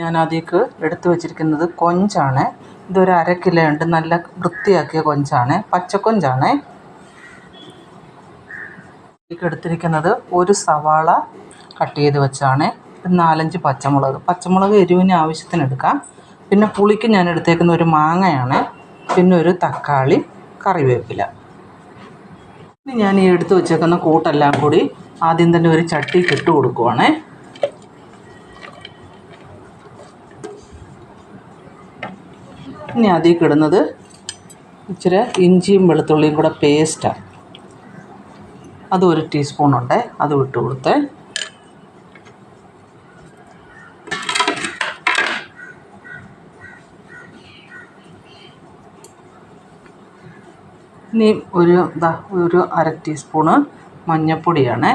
ഞാൻ അതിലേക്ക് എടുത്തു വച്ചിരിക്കുന്നത് കൊഞ്ചാണ്. ഇതൊരു 1/2 കിലോ ഉണ്ട്. നല്ല വൃത്തിയാക്കിയ കൊഞ്ചാണ്, പച്ചക്കൊഞ്ചാണ്. ഇതിലേക്ക് എടുത്തിരിക്കുന്നത് ഒരു സവാള കട്ട് ചെയ്ത് വെച്ചാണ്, 4-5 പച്ചമുളക് എരിവിന് ആവശ്യത്തിന് എടുക്കാം. പിന്നെ പുളിക്ക് ഞാൻ എടുത്തേക്കുന്ന ഒരു മാങ്ങയാണ്, പിന്നെ ഒരു തക്കാളി, കറിവേപ്പില. ഇനി ഞാൻ ഈ എടുത്ത് വെച്ചേക്കുന്ന കൂട്ടെല്ലാം കൂടി ആദ്യം തന്നെ ഒരു ചട്ടിക്ക് ഇട്ട് കൊടുക്കുവാണ്. ഇനി അതിലേക്ക് ഇടുന്നത് ഇച്ചിരി ഇഞ്ചിയും വെളുത്തുള്ളിയും കൂടെ പേസ്റ്റാണ്. അത് 1 ടീസ്പൂണുണ്ട്, അത് ഇട്ട് കൊടുത്ത് ഇനി ഒരു 1/2 ടീസ്പൂണ് മഞ്ഞൾപ്പൊടിയാണ്.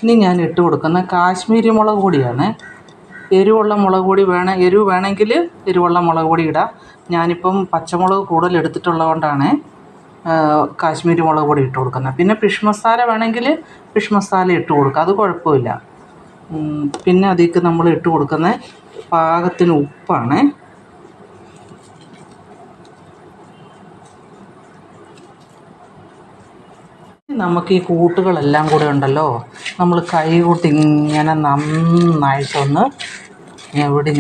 ഇനി ഞാൻ ഇട്ട് കൊടുക്കുന്ന കാശ്മീരി മുളക് പൊടിയാണ്. എരിവുള്ള മുളക് പൊടി എരിവ് വേണമെങ്കിൽ എരിവുള്ള മുളക് പൊടി ഇടാം. ഞാനിപ്പം പച്ചമുളക് കൂടുതൽ എടുത്തിട്ടുള്ളത് കൊണ്ടാണ് കാശ്മീരി മുളക് പൊടി ഇട്ട് കൊടുക്കുന്നത്. പിന്നെ ഫിഷ് മസാല വേണമെങ്കിൽ ഫിഷ് മസാല ഇട്ട് കൊടുക്കുക, അത് കുഴപ്പമില്ല. പിന്നെ അതിലേക്ക് നമ്മൾ ഇട്ട് കൊടുക്കുന്ന പാകത്തിന് ഉപ്പാണ്. നമുക്ക് ഈ കൂട്ടുകളെല്ലാം കൂടെ ഉണ്ടല്ലോ, നമ്മൾ കൈ കൂട്ടി ഇങ്ങനെ നന്നായിട്ടൊന്ന് ഞെവിടി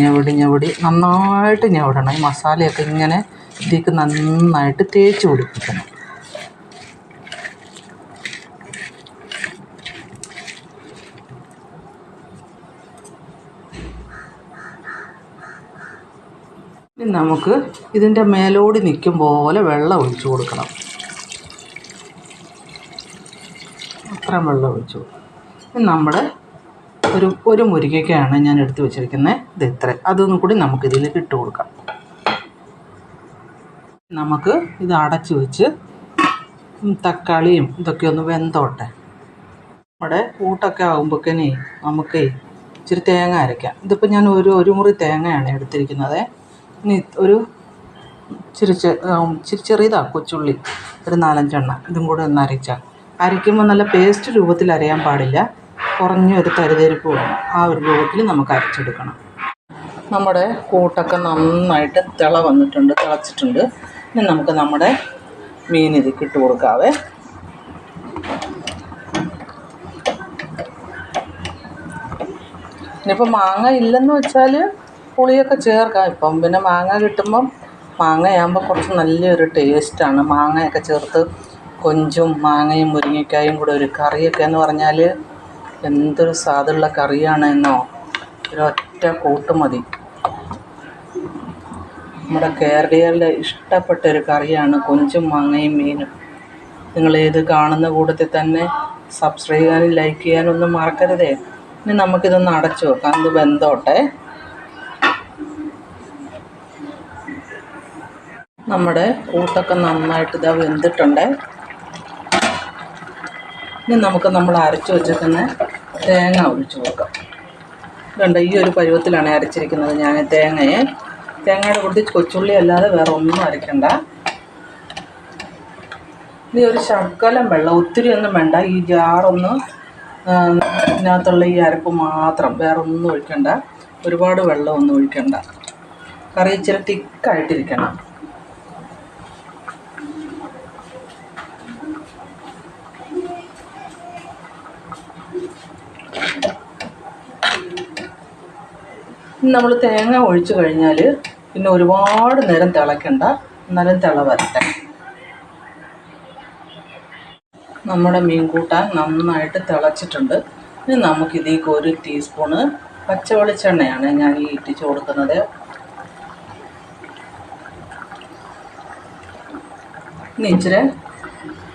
നന്നായിട്ട് ഞെവിടണം. ഈ മസാലയൊക്കെ ഇങ്ങനെ ഇതിലേക്ക് നന്നായിട്ട് തേച്ച് പിടിപ്പിക്കണം. ഇനി നമുക്ക് ഇതിൻ്റെ മേലോടി നിൽക്കും പോലെ വെള്ളം ഒഴിച്ചു കൊടുക്കണം. അത്രയും വെള്ളം ഒഴിച്ചു. നമ്മുടെ ഒരു മുരിങ്ങയ്ക്കാണ് ഞാൻ എടുത്ത് വെച്ചിരിക്കുന്നത്. ഇത് ഇത്ര, അതൊന്നും കൂടി നമുക്ക് ഇതിലേക്ക് ഇട്ട് കൊടുക്കാം. നമുക്ക് ഇത് അടച്ചു വെച്ച് തക്കാളിയും ഇതൊക്കെ ഒന്ന് വെന്തോട്ടെ. നമ്മുടെ കൂട്ടൊക്കെ ആകുമ്പോഴേക്കേ നമുക്ക് ഇച്ചിരി തേങ്ങ അരയ്ക്കാം. ഇതിപ്പോൾ ഞാൻ ഒരു മുറി തേങ്ങയാണ് എടുത്തിരിക്കുന്നത്. ഇനി ഒരു ഇച്ചിരി ചെറിയതാണ് കൊച്ചുള്ളി, ഒരു 4-5 എണ്ണം, ഇതും കൂടെ ഒന്ന് അരയ്ക്കുമ്പോൾ നല്ല പേസ്റ്റ് രൂപത്തിൽ അരയാൻ പാടില്ല, കുറഞ്ഞൊരു തരിതരിപ്പ് വേണം. ആ ഒരു രൂപത്തിൽ നമുക്ക് അരച്ചെടുക്കണം. നമ്മുടെ കൂട്ടൊക്കെ നന്നായിട്ട് തിളച്ചിട്ടുണ്ട്. ഇനി നമുക്ക് നമ്മുടെ മീൻ ഇതിലേക്ക് ഇട്ട് കൊടുക്കാവേ. ഇനിയിപ്പോൾ മാങ്ങ ഇല്ലെന്ന് വെച്ചാൽ പുളിയൊക്കെ ചേർക്കാം. ഇപ്പം പിന്നെ മാങ്ങ കിട്ടുമ്പം, മാങ്ങയാകുമ്പോൾ കുറച്ച് നല്ലൊരു ടേസ്റ്റാണ്. മാങ്ങയൊക്കെ ചേർത്ത് കൊഞ്ചും മാങ്ങയും മുരിങ്ങയ്ക്കായും കൂടെ ഒരു കറിയൊക്കെ എന്ന് പറഞ്ഞാൽ എന്തൊരു സ്വാദുള്ള കറിയാണെന്നോ. ഒരൊറ്റ കൂട്ട് മതി. നമ്മുടെ കേരളീയരുടെ ഇഷ്ടപ്പെട്ടൊരു കറിയാണ് കൊഞ്ചും മാങ്ങയും മീനും. നിങ്ങളിത് കാണുന്ന കൂട്ടത്തിൽ തന്നെ സബ്സ്ക്രൈബ് ചെയ്യാനും ലൈക്ക് ചെയ്യാനും ഒന്നും മറക്കരുതേ. ഇനി നമുക്കിതൊന്ന് അടച്ചു വെക്കാം, ഇത് വെന്തോട്ടെ. നമ്മുടെ കൂട്ടൊക്കെ നന്നായിട്ട് ഇതാ വെന്തിട്ടുണ്ട്. ഇനി നമുക്ക് നമ്മൾ അരച്ചു വെച്ചിരിക്കുന്ന തേങ്ങ ഒഴിച്ചു കൊടുക്കാം. ഇതുണ്ട്, ഈ ഒരു പരുവത്തിലാണ് അരച്ചിരിക്കുന്നത് ഞാൻ തേങ്ങയുടെ കൂടി കൊച്ചുള്ളി അല്ലാതെ വേറെ ഒന്നും അരയ്ക്കണ്ട. ഇനി ഒരു ശകലം വെള്ളം, ഒത്തിരി ഒന്നും വേണ്ട. ഈ ജാറൊന്ന് ഇതിനകത്തുള്ള ഈ അരപ്പ് മാത്രം, വേറെ ഒന്നും ഒഴിക്കണ്ട. ഒരുപാട് വെള്ളമൊന്നും ഒഴിക്കണ്ട. കറി ഇച്ചിരി തിക്കായിട്ടിരിക്കണം. നമ്മൾ തേങ്ങ ഒഴിച്ച് കഴിഞ്ഞാൽ പിന്നെ ഒരുപാട് നേരം തിളയ്ക്കണ്ട, എന്നാലും തിള വരട്ടെ. നമ്മുടെ മീൻ കൂട്ടാൻ നന്നായിട്ട് തിളച്ചിട്ടുണ്ട്. ഇനി നമുക്കിതേക്ക് 1 ടീസ്പൂണ് പച്ച വെളിച്ചെണ്ണയാണ് ഞാൻ ഈ ഇട്ടിച്ച് കൊടുക്കുന്നത്. ഇനി ഇച്ചിരി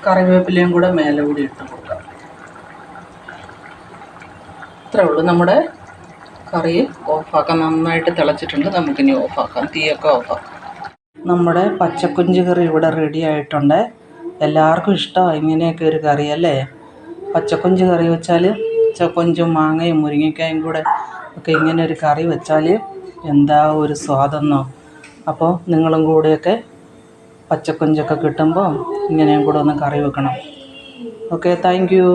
കറിവേപ്പിലയും കൂടെ മേലെ കൂടി ഇട്ട് കൊടുക്കാം. ഇത്രേ ഉള്ളൂ. നമ്മുടെ കറി ഓഫാക്കാം. നന്നായിട്ട് തിളച്ചിട്ടുണ്ട്. നമുക്കിനി ഓഫാക്കാം, തീയൊക്കെ ഓഫാക്കാം. നമ്മുടെ പച്ചക്കൊഞ്ച് കറി ഇവിടെ റെഡി ആയിട്ടുണ്ട്. എല്ലാവർക്കും ഇഷ്ടമാണ് ഇങ്ങനെയൊക്കെ ഒരു കറി അല്ലേ. പച്ചക്കൊഞ്ച് കറി വെച്ചാൽ കൊഞ്ചും മാങ്ങയും മുരിങ്ങയ്ക്കായും കൂടെ ഒക്കെ ഇങ്ങനെ ഒരു കറി വെച്ചാൽ എന്താ ഒരു സ്വാദെന്നോ. അപ്പോൾ നിങ്ങളും കൂടെയൊക്കെ പച്ചക്കൊഞ്ചൊക്കെ കിട്ടുമ്പോൾ ഇങ്ങനെയും കൂടെ ഒന്ന് കറി വെക്കണം. Okay, thank you.